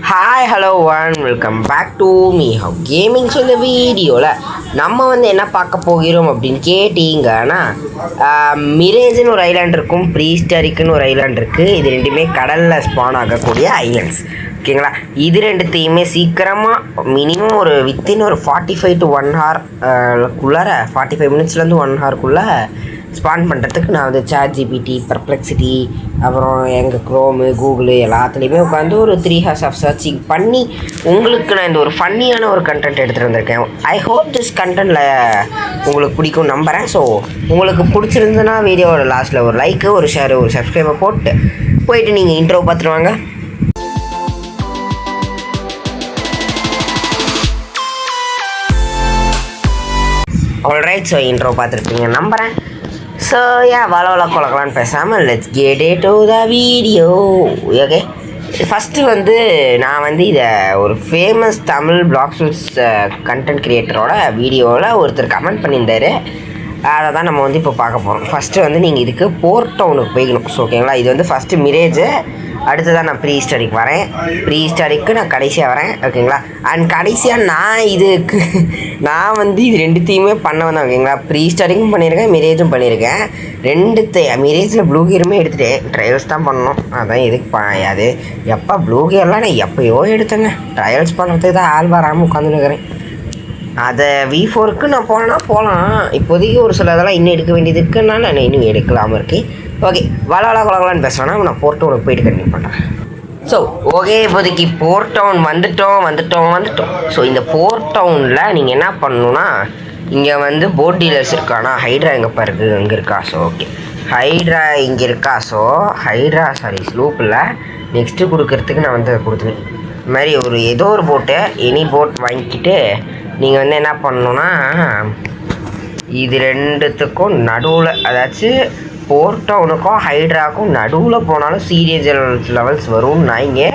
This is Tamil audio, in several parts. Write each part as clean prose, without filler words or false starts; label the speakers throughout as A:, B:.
A: Hi hello one welcome back to me how gaming. So இந்த வீடியோவில் நம்ம என்ன பார்க்க போகிறோம் அப்படின்னு கேட்டிங்கன்னா, மிரேஜ்னு ஒரு ஐலாண்ட் இருக்கும், ப்ரீஸ்டரிக்குன்னு ஒரு ஐலாண்ட் இருக்குது. இது ரெண்டுமே கடலில் ஸ்பான் ஆகக்கூடிய ஐலாண்ட்ஸ். ஓகேங்களா, இது ரெண்டுத்தையுமே சீக்கிரமாக மினிமம் ஒரு வித்தின் ஒரு 45 to 1 hour குள்ளார 45 minutesலேருந்து 1 hour ஸ்பான் பண்ணுறதுக்கு நான் ChatGPT, பெர்ப்ளெக்சிட்டி, அப்புறம் எங்கள் க்ரோமு, கூகுளு எல்லாத்துலேயுமே உட்காந்து ஒரு 3 hours ஆஃப் சர்ச்சிங் பண்ணி உங்களுக்கு நான் இந்த ஒரு ஃபன்னியான ஒரு கண்டென்ட் எடுத்துகிட்டு வந்திருக்கேன். ஐ ஹோப் திஸ் கண்டென்ட்டில் உங்களுக்கு பிடிக்கும் நம்புகிறேன். ஸோ உங்களுக்கு பிடிச்சிருந்துன்னா வீடியோவோட லாஸ்ட்டில் ஒரு லைக்கு, ஒரு ஷேரு, ஒரு சப்ஸ்கிரைபை போயிட்டு நீங்கள் இன்ட்ரோ பார்த்துருவாங்க. ஆல்ரைட், ஸோ இன்ட்ரோ பார்த்துருப்பீங்க நம்புகிறேன். ஸோ வளவள கொலக்கலான்னு பேசாமல் let's get to the video. Okay, first நான் இதை ஒரு ஃபேமஸ் தமிழ் பிளாக்ஸ்விட்ஸ் கண்டென்ட் க்ரியேட்டரோட வீடியோவில் ஒருத்தர் கமெண்ட் பண்ணியிருந்தார். அதை தான் நம்ம இப்போ பார்க்க போகிறோம். ஃபஸ்ட்டு நீங்கள் இதுக்கு போர்ட் டவுனுக்கு போய்க்கணும். ஸோ ஓகேங்களா, இது ஃபஸ்ட்டு மிரேஜு, அடுத்ததான் நான் ப்ரீஸ்டரிக் வரேன், ப்ரீஸ்டரிக்கு நான் கடைசியாக வரேன். ஓகேங்களா, அண்ட் கடைசியாக நான் இது ரெண்டுத்தையுமே பண்ண வந்தேன். ஓகேங்களா, ப்ரீஸ்டரிக்கும் பண்ணியிருக்கேன், மிரேஜும் பண்ணியிருக்கேன். மிரேஜில் ப்ளூ கியருமே எடுத்துகிட்டேன், ட்ரையல்ஸ் தான் பண்ணணும். அதான் எதுக்கு அது எப்போ ப்ளூ கியர்லாம் நான் எப்போயோ எடுத்தேங்க. ட்ரையல்ஸ் பண்ணுறதுக்கு தான் ஆள் வராமல் உட்காந்துருக்கிறேன். அதை V4க்கு நான் போகலாம். இப்போதைக்கு ஒரு சில இதெல்லாம் இன்னும் எடுக்க வேண்டியது இருக்குன்னா நான் இன்னும் எடுக்கலாமல் இருக்கேன். ஓகே, வளவள கொலகலான்னு பேசுவேன்னா நான் போர்ட் டவுனுக்கு போயிட்டு கண்டினியூ பண்ணுறேன். ஸோ ஓகே, இப்போதைக்கு போர்ட் டவுன் வந்துட்டோம். ஸோ இந்த போர்ட் டவுனில் நீங்கள் என்ன பண்ணணுன்னா, இங்கே போட் டீலர்ஸ் இருக்கானா, ஹைட்ரா எங்கேப்பா இருக்குது, அங்கே இருக்கா. ஸோ ஓகே, ஹைட்ரா இங்கே இருக்கா. ஸோ ஸ்லூப்பில் நெக்ஸ்ட்டு கொடுக்கறதுக்கு நான் கொடுத்துருவேன். இது மாதிரி ஏதோ ஒரு போட்டு எனி போட் வாங்கிக்கிட்டு நீங்கள் என்ன பண்ணணுன்னா, இது ரெண்டுத்துக்கும் நடுவில், அதாச்சும் போர்ட் டவுனுக்கும் ஹைட்ராக்கும் நடுவில் போனாலும் சீரியஸ் லெவல்ஸ் வரும். நான் இங்கே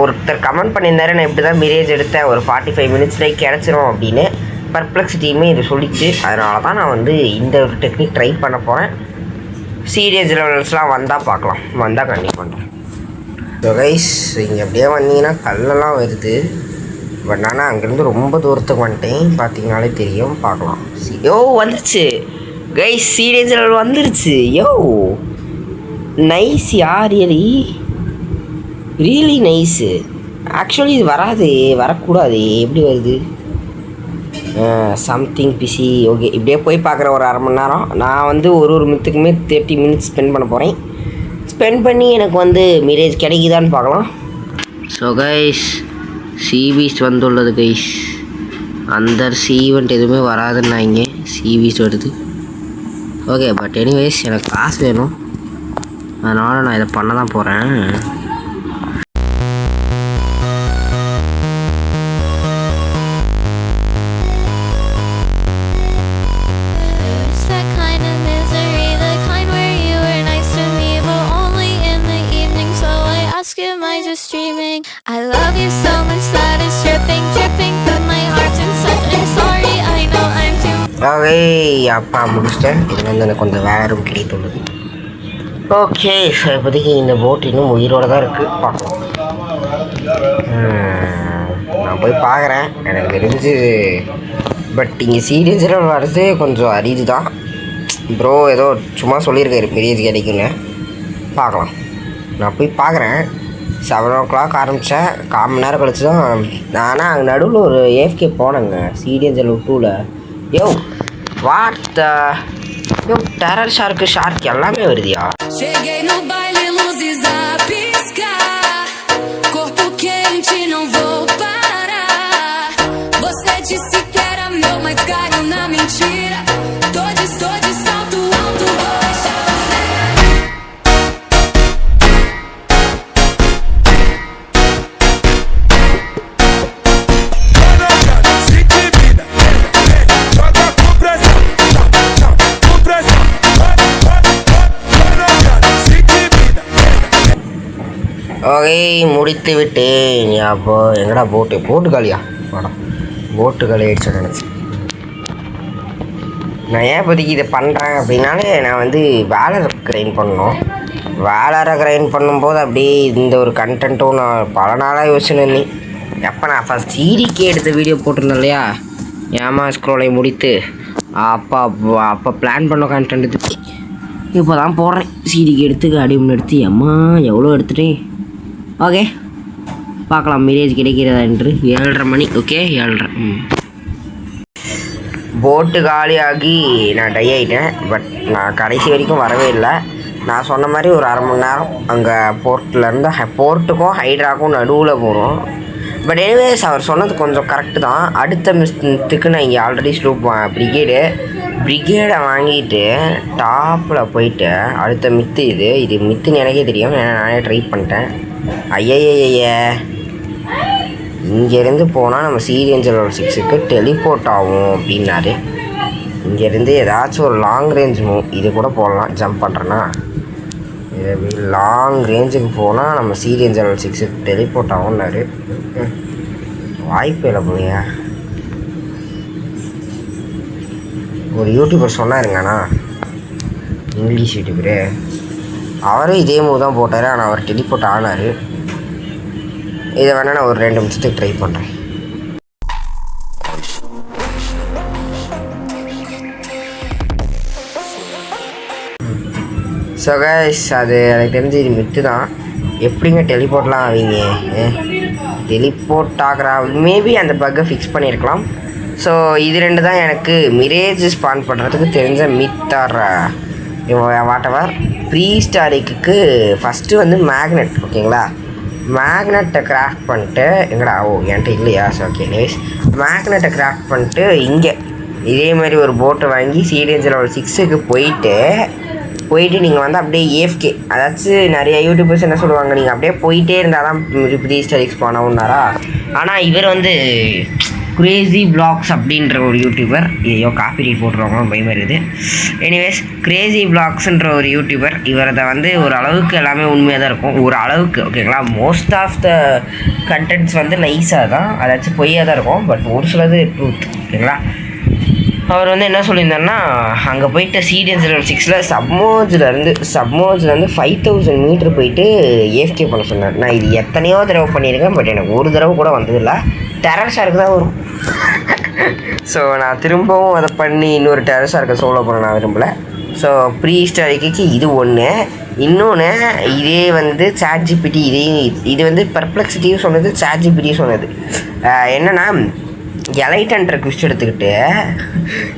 A: ஒருத்தர் கமெண்ட் பண்ணியிருந்தாரு, நான் இப்படி தான் மிரேஜ் எடுத்தேன், ஒரு 45 minutes கிடச்சிரும் அப்படின்னு. பெர்ப்ளெக்சிட்டியுமே இது சொல்லிச்சு. அதனால தான் நான் இந்த ஒரு டெக்னிக் ட்ரை பண்ண போகிறேன். சீரியஸ் லெவல்ஸ்லாம் வந்தால் பார்க்கலாம், வந்தால் கண்டிப்பாக பண்ணுறேன். ஸோ கைஸ், இங்கே அப்படியே வந்தீங்கன்னா கல்லெல்லாம் வருது. பட் ஆனால் அங்கேருந்து ரொம்ப தூரத்துக்கு வந்துட்டேன், பார்த்தீங்கனாலே தெரியும். பார்க்கலாம். வந்துருச்சு கைஸ், சீரியஸ் லெவல் வந்துருச்சு. Nice really nice. ஆக்சுவலி இது வரக்கூடாது. எப்படி வருது? Something PC. ஓகே, இப்படியே போய் பார்க்குற ஒரு அரை மணி நேரம். நான் ஒரு மித்துக்குமே 30 minutes ஸ்பெண்ட் பண்ண போகிறேன். ஸ்பெண்ட் பண்ணி எனக்கு மிரேஜ் கிடைக்குதான்னு பார்க்கலாம். ஸோ கைஸ், சி பீச் வந்துள்ளது கைஸ். அந்த ஈவெண்ட் எதுவுமே வராதுன்னா இங்கே சி பீச் வருது. ஓகே, பட் எனிவேஸ் எனக்கு காசு வேணும், அதனால் நான் இதை பண்ண தான் போகிறேன்.
B: I love you so much that it's dripping, but my heart's in such I'm sorry, I know I'm too.
A: Okay, அப்பா முடிச்சிட்டேன். இது எனக்கு கொஞ்சம் வேறும் கிடைத்துள்ளது. ஓகே, ஸோ இப்போதைக்கு இந்த போட் இன்னும் உயிரோடு தான் இருக்குது, பார்க்கலாம். நான் போய் பார்க்குறேன், எனக்கு தெரிஞ்சு. பட் இங்கே சீரியஸில் வர்றது கொஞ்சம் அரிது தான். ப்ரோ ஏதோ சும்மா சொல்லியிருக்காரு மிரேஜ் கிடைக்குன்னு. பார்க்கலாம், நான் போய் பார்க்குறேன். 7 o'clock ஆரம்பித்தேன், 1/4 மணி நேரம் கழிச்சு தான் நானாக அங்கே நடுவில் ஒரு AFK போனேங்க சீரியஸ் லெவல் 2ல். வாட் டெரர் ஷார்க் எல்லாமே வருதியா? ஓகே, முடித்து விட்டேன். அப்போ எங்கடா போட்டு காலியா? போட்டு காலி ஆயிடுச்சு நினச்சி. நான் ஏன் இப்போதைக்கு இதை பண்ணுறேன் அப்படின்னாலே நான் வந்து வேலரை கிரைண்ட் பண்ணணும். வேலரை கிரைண்ட் பண்ணும்போது அப்படியே இந்த ஒரு கண்டென்ட்டும் நான் பல நாளாக யோசிச்சுன்னு எப்போ நான் ஃபஸ்ட் சீரிக்கே எடுத்த வீடியோ போட்டிருந்தேன் இல்லையா, ஏமா ஸ்க்ரோலை முடித்து அப்போ பிளான் பண்ண கண்டென்ட் இப்போ தான் போடுறேன். சீரிக்கு எடுத்து அடி ஒன்று எடுத்து அம்மா எவ்வளோ எடுத்துட்டேன். ஓகே பார்க்கலாம் மிரேஜ் கிடைக்கிறதா என்று. 7:30 மணி. ஓகே 7:30. போட்டு காலியாகி நான் டை ஆகிட்டேன். பட் நான் கடைசி வரைக்கும் வரவே இல்லை. நான் சொன்ன மாதிரி ஒரு 1/2 மணி நேரம் அங்கே போர்ட்லேருந்து போர்ட்டுக்கும் ஹைட்ராக்கும் நடுவில் போகிறோம். பட் எனிவேஸ் அவர் சொன்னது கொஞ்சம் கரெக்டு தான். அடுத்த மிஸ்த்துக்கு நான் இங்கே ஆல்ரெடி ஸ்லூப் பிரிகேடை வாங்கிட்டு டாப்பில் போயிட்டு அடுத்த மித்து இது மித்துன்னு எனக்கே தெரியும், ஏன்னா நானே ட்ரை பண்ணிட்டேன். ஐயய்ய இங்கேருந்து போனால் நம்ம சீரியன்ஜல் 6க்கு டெலிபோர்ட் ஆகும் அப்படின்னாரு. இங்கேருந்து ஏதாச்சும் ஒரு லாங் ரேஞ்ச் மூவ் இது கூட போடலாம். ஜம்ப் பண்ணுறேன்னா இது லாங் ரேஞ்சுக்கு போனால் நம்ம சீரியன்ஜல் 6க்கு டெலிபோர்ட் ஆகும்னாரு. வாய்ப்பு இல்லை போலிங்க. ஒரு யூடியூபர் சொன்னாருங்கண்ணா, இங்கிலீஷ் யூடியூபரு, அவரும் இதே மூவ் தான் போட்டார். ஆனால் அவர் டெலிபோர்ட் ஆனார். இதை வேணால் நான் ஒரு 2 நிமிஷத்துக்கு ட்ரை பண்ணுறேன். ஸோ கைஸ் அது எனக்கு தெரிஞ்சு இது மித்து தான். எப்படிங்க டெலிபோர்ட்லாம் ஆவீங்க? டெலிபோர்ட் ஆகிற மேபி அந்த பக்கை ஃபிக்ஸ் பண்ணியிருக்கலாம். ஸோ இது 2 தான் எனக்கு மிரேஜ் ஸ்பான் பண்ணுறதுக்கு தெரிஞ்ச மித்தார் வாட்டவர். ப்ரீ ஸ்டாரிக்கு ஃபஸ்ட்டு வந்து மேக்னெட். ஓகேங்களா, மேக்னெட்டை கிராஃப்ட் பண்ணிட்டு எங்கடா என்கிட்ட இல்லையா? So okay nice. மேக்னெட்டை கிராஃப்ட் பண்ணிட்டு இங்கே இதே மாதிரி ஒரு போட்டை வாங்கி சீரியன்ஜல் 6க்கு போயிட்டு நீங்கள் வந்து அப்படியே ஏஎஃப்கே, அதாச்சும் நிறைய யூடியூபர்ஸ் என்ன சொல்லுவாங்க, நீங்கள் அப்படியே போயிட்டே இருந்தால் தான் ப்ரீ ஸ்டாரிக்ஸ் பண்ணவும்னாரா. ஆனால் இவர் வந்து கிரேசி பிளாக்ஸ் அப்படின்ற ஒரு யூடியூபர், ஐயோ காப்பி ரைட் போட்டுருவாங்க பயமாக இருக்குது. எனிவேஸ் கிரேசி பிளாக்ஸ்ன்ற ஒரு யூடியூபர், இவரதை வந்து ஒரு அளவுக்கு எல்லாமே உண்மையாக தான் இருக்கும். ஒரு அளவுக்கு ஓகேங்களா. மோஸ்ட் ஆஃப் த கண்டென்ட்ஸ் வந்து நைஸாக தான், அதாச்சும் பொய்யாக தான் இருக்கும். பட் ஒரு சிலது ட்ரூத். ஓகேங்களா. அவர் வந்து என்ன சொல்லியிருந்தாருன்னா, அங்கே போயிட்டு சீரியன்ஜல் 6ல் சப்மோர்ஜிலேருந்து 5000 மீட்ரு போயிட்டு ஏஎஃப்கே பண்ண சொன்னார். நான் இது எத்தனையோ தடவை பண்ணியிருக்கேன். பட் எனக்கு ஒரு தடவை கூட வந்ததில்லை. டெரர் ஷார்க்கு தான் வரும். ஸோ நான் திரும்பவும் அதை பண்ணி இன்னொரு டெரர் ஷார்க்கை சோலோ பண்ண நான் விரும்பலை. ஸோ ப்ரீ ஸ்டாரிக்கு இது ஒன்று. இன்னொன்று இதே வந்து சாட்ஜிபிடி இது வந்து பர்ப்ளெக்சிட்டியும் சொன்னது, சாட்ஜிபிடியும் சொன்னது. என்னென்னா எலைட்ன்ற ட்விஸ்ட் எடுத்துக்கிட்டு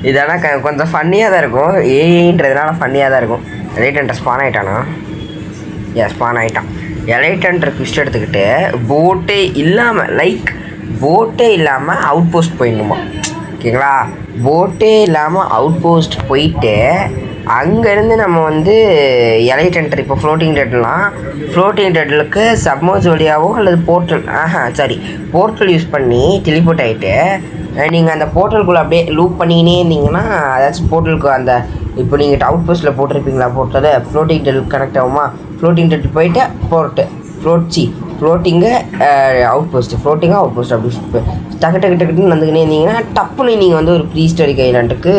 A: இதெல்லாம் கொஞ்சம் ஃபன்னியாக தான் இருக்கும். ஏஐன்றதுனால ஃபன்னியாக தான் இருக்கும். எலைட்ன்ற ஸ்பான் ஆகிட்டானா? ஸ்பான் ஆகிட்டான். எலைட்ன்ற ட்விஸ்ட் எடுத்துக்கிட்டு போட்டே இல்லாமல் அவுட் போஸ்ட் போயிடணுமா. ஓகேங்களா, போட்டே இல்லாமல் அவுட் போஸ்ட் போயிட்டு அங்கேருந்து நம்ம வந்து எலைட் என்டர். இப்போ ஃப்ளோட்டிங் டெட்லுக்கு சப்மர்ஜ் வழியாவோ அல்லது போர்ட்டல் யூஸ் பண்ணி டெலிபோர்ட் ஆகிட்டு நீங்கள் அந்த போர்ட்டலுக்குள்ளே அப்படியே லூப் பண்ணிக்கினே இருந்தீங்கன்னா, அதாச்சும் போர்ட்டலுக்கு அந்த இப்போ நீங்கள் அவுட் போஸ்ட்டில் போட்டிருப்பீங்களா போர்ட்டலை, ஃப்ளோட்டிங் டெட்லுக்கு கனெக்ட் ஆகுமா, ஃப்ளோட்டிங் டெட் போயிட்டு ஃப்ளோட்டிங்கு அவுட் போஸ்ட் அப்படி டக்குன்னு வந்துக்கினே இருந்தீங்கன்னா டப்புன்னு நீங்கள் வந்து ஒரு ப்ரீ ஸ்டாரிக் ஐலாண்டுக்கு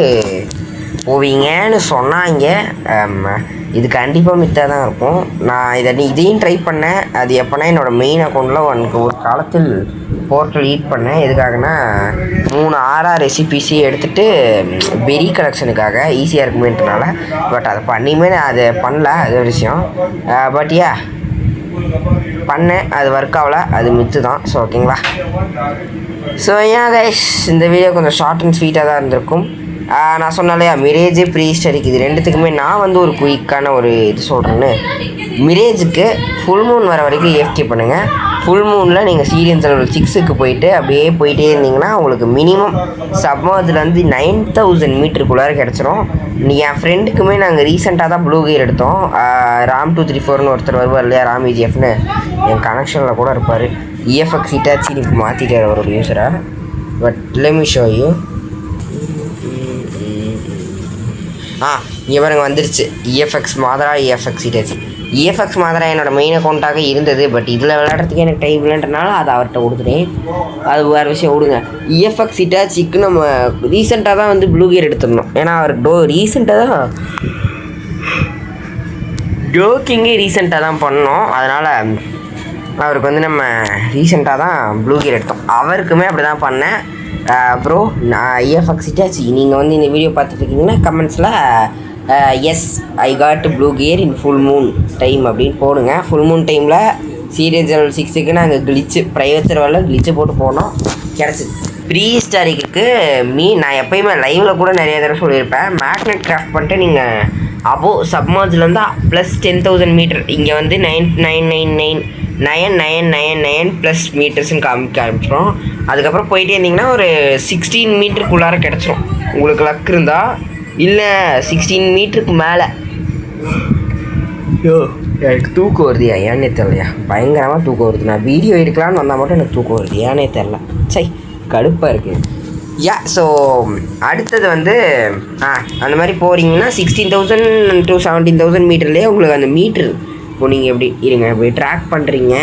A: போவீங்கன்னு சொன்னாங்க. இது கண்டிப்பாக மித்தாக தான் இருக்கும். நான் இதையும் ட்ரை பண்ணேன். அது எப்போனா என்னோடய மெயின் அக்கௌண்ட்டில் எனக்கு ஒரு காலத்தில் போர்ட்டல் ஈட் பண்ணேன். எதுக்காகனா 3 RR ரெசிபிஸி எடுத்துகிட்டு பெரி கலெக்ஷனுக்காக ஈஸியாக இருக்குமேன்றனால. பட் அதை பண்ணியுமே நான் அதை பண்ணல, அது ஒரு விஷயம். பட் பண்ணேன், அது ஒர்க் ஆகலை, அது மித்து தான். ஸோ ஓகேங்களா. ஸோ கைஸ் இந்த வீடியோ கொஞ்சம் ஷார்ட் அண்ட் ஸ்வீட்டாக தான் இருந்திருக்கும். நான் சொன்னாலையா மிரேஜ் ப்ரீ ஸ்டாரிக் இது 2த்துக்குமே நான் வந்து ஒரு குயிக்கான ஒரு இது சொல்கிறேன்னு. மிரேஜுக்கு ஃபுல் மூன் வர வரைக்கும் ஏஎஃப்கே பண்ணுங்கள். ஃபுல் மூனில் நீங்கள் சீரியன்ஜல் 6க்கு போயிட்டு அப்படியே போயிட்டே இருந்தீங்கன்னா உங்களுக்கு மினிமம் சப்மர்ஜ்லேருந்து 9000 மீட்டருக்குள்ளார கிடச்சிரும். என் ஃப்ரெண்டுக்குமே நாங்கள் ரீசெண்டாக தான் ப்ளூ கியர் எடுத்தோம். ராம் 234ன்னு ஒருத்தர் வருவார் இல்லையா, ராம் EGFன்னு, என் கனெக்ஷனில் கூட இருப்பார். EFX இட்டாச்சி இப்போ மாற்றிட்டார் அவரோட யூஸரை. But let me show you. இங்கே பாருங்க வந்துருச்சு EFX Madara EFX Itachi. EFX மாதிரி என்னோடய மெயின் அக்கௌண்ட்டாக இருந்தது. பட் இதில் விளையாடுறதுக்கு எனக்கு டைம் இல்லைன்றனால அதை அவர்கிட்ட கொடுத்துட்டேன். அது வேறு விஷயம் விடுங்க. EFX இட்டாச்சிக்கு நம்ம ரீசெண்டாக தான் வந்து ப்ளூ கியர் எடுத்துடணும். ஏன்னா அவர் ரீசெண்டாக தான் ஜோக்கிங்கே ரீசெண்டாக தான் பண்ணோம். அதனால் அவருக்கு வந்து நம்ம ரீசெண்டாக தான் ப்ளூ கியர் எடுத்தோம். அவருக்குமே அப்படி தான் பண்ணேன். ப்ரோ நான் EFX இட்டாச்சி நீங்கள் வந்து இந்த வீடியோ பார்த்துட்டு இருக்கீங்கன்னா கமெண்ட்ஸில் yes I got blue gear in full moon time அப்படின்னு போடுங்க. ஃபுல் மூன் டைமில் சீரியஸ் லெவல் 6க்கு நாங்கள் கிளிச்சு ப்ரைவேட் சர்வரில் கிளிச்சு போட்டு போனோம், கிடச்சிது. ப்ரீ ஹிஸ்டாரிக்கு நான் எப்போயுமே லைவில் கூட நிறைய தடவை சொல்லியிருப்பேன். மேக்னெட் கிராஃப்ட் பண்ணிட்டு நீங்கள் அபோவ் சப்மர்ஜ்லேருந்து ப்ளஸ் 10,000 மீட்டர் இங்கே வந்து 9999999 ப்ளஸ் மீட்டர்ஸ்ன்னு காமிக்க ஆரம்பிச்சிடும். அதுக்கப்புறம் போயிட்டே இருந்தீங்கன்னா ஒரு 16 மீட்டருக்குள்ளார கிடச்சிரும் உங்களுக்கு லக் இருந்தால். இல்லை 16 மீட்டருக்கு மேலே எனக்கு தூக்கம் வருது. ஏன்னே தெரிலையா, பயங்கரமாக தூக்கம் வருது. நான் வீடியோ எடுக்கலான்னு வந்தால் மட்டும் எனக்கு தூக்கம் வருது, ஏன்னே தெரில. சை கடுப்பாக இருக்குது. ஸோ அடுத்தது வந்து அந்த மாதிரி போகிறீங்கன்னா 16,000 to 17,000 மீட்டர்லேயே உங்களுக்கு அந்த மீட்ரு இப்போ நீங்கள் எப்படி இருங்க இப்படி ட்ராக் பண்ணுறீங்க.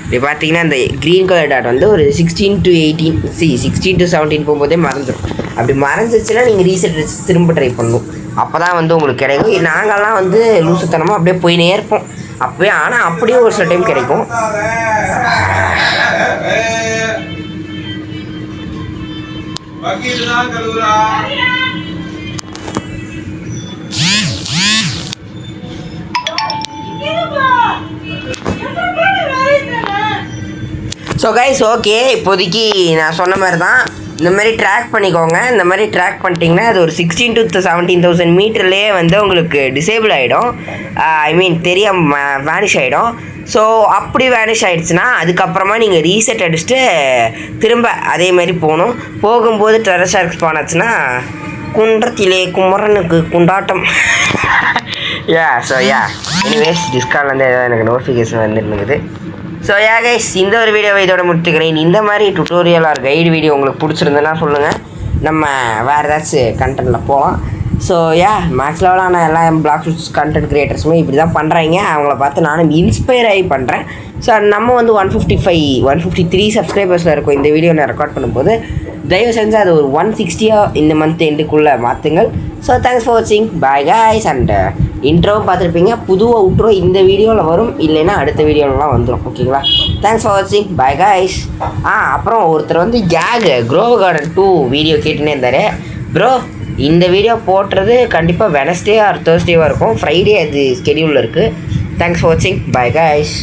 A: இப்படி பார்த்தீங்கன்னா அந்த க்ரீன் கலர் டாட் வந்து ஒரு 16 to 18 16 to 17 போகும்போதே மறைஞ்சிடும். அப்படி மறைஞ்சிச்சுன்னா நீங்கள் ரீசெட் திரும்ப ட்ரை பண்ணணும். அப்போ தான் வந்து உங்களுக்கு கிடைக்கும். நாங்கள்லாம் வந்து லூசுத்தனமாக அப்படியே போயினே இருப்போம் அப்போயே. ஆனால் அப்படியே ஒரு சில டைம் கிடைக்கும். ஸோ கைஸ் ஓகே, இப்போதைக்கு நான் சொன்ன மாதிரி தான் இந்த மாதிரி ட்ராக் பண்ணிக்கோங்க. இந்த மாதிரி ட்ராக் பண்ணிட்டீங்கன்னா அது ஒரு 16 to 17,000 மீட்டர்லேயே வந்து உங்களுக்கு டிசேபிள் ஆகிடும். ஐ மீன் தெரியாமல் வேனிஷ் ஆகிடும். ஸோ அப்படி வேனிஷ் ஆகிடுச்சுன்னா அதுக்கப்புறமா நீங்கள் ரீசெட் அடிச்சுட்டு திரும்ப அதே மாதிரி போகணும். போகும்போது ட்ரெஷர் ஸ்பான் ஆச்சுன்னா குன்றத்திலே குமரனுக்கு குண்டாட்டம். ஸோ எனிவேஸ் டிஸ்கார்ட்லேருந்து ஏதாவது எனக்கு நோட்டிஃபிகேஷன் வந்துருக்குது. ஸோ கைஸ் இந்த ஒரு வீடியோவை இதோட முடிச்சுக்கிறேன். இந்த மாதிரி டுட்டோரியல் ஆர் கைடு வீடியோ உங்களுக்கு பிடிச்சிருந்ததுன்னா சொல்லுங்கள், நம்ம வேறு ஏதாச்சும் கண்டென்ட்டில் போகலாம். ஸோ மேக்ஸ் லெவலான எல்லா பிளாக் கண்டென்ட் க்ரியேட்டர்ஸுமே இப்படி தான் பண்ணுறாங்க. அவங்கள பார்த்து நானும் இன்ஸ்பயர் ஆகி பண்ணுறேன். ஸோ நம்ம வந்து 153 சப்ஸ்கிரைபர்ஸில் இருக்கும். இந்த வீடியோ நான் ரெக்கார்ட் பண்ணும்போது தயவு செஞ்சு அது ஒரு 160 இந்த மந்த் எண்டுக்குள்ளே மாற்றுங்கள். ஸோ தேங்க்ஸ் ஃபார் வாட்சிங், பாய் காய்ஸ். அண்ட் இன்ட்ரோவும் பார்த்துருப்பீங்க, புது அவுட்ரோ இந்த வீடியோவில் வரும், இல்லைன்னா அடுத்த வீடியோலலாம் வந்துடும். ஓகேங்களா, தேங்க்ஸ் ஃபார் வாட்சிங், பாய் காய்ஸ். அப்புறம் ஒருத்தர் வந்து க்ரோவ் கார்டன் 2 வீடியோ கேட்டுன்னே இருந்தார். ப்ரோ இந்த வீடியோ போட்டுறது கண்டிப்பாக வெனஸ்டே ஆர் தேர்ஸ்டேவாக இருக்கும். ஃப்ரைடே அது ஸ்கெடியூலில் இருக்குது. தேங்க்ஸ் ஃபார் வாட்சிங், பாய் காய்ஸ்.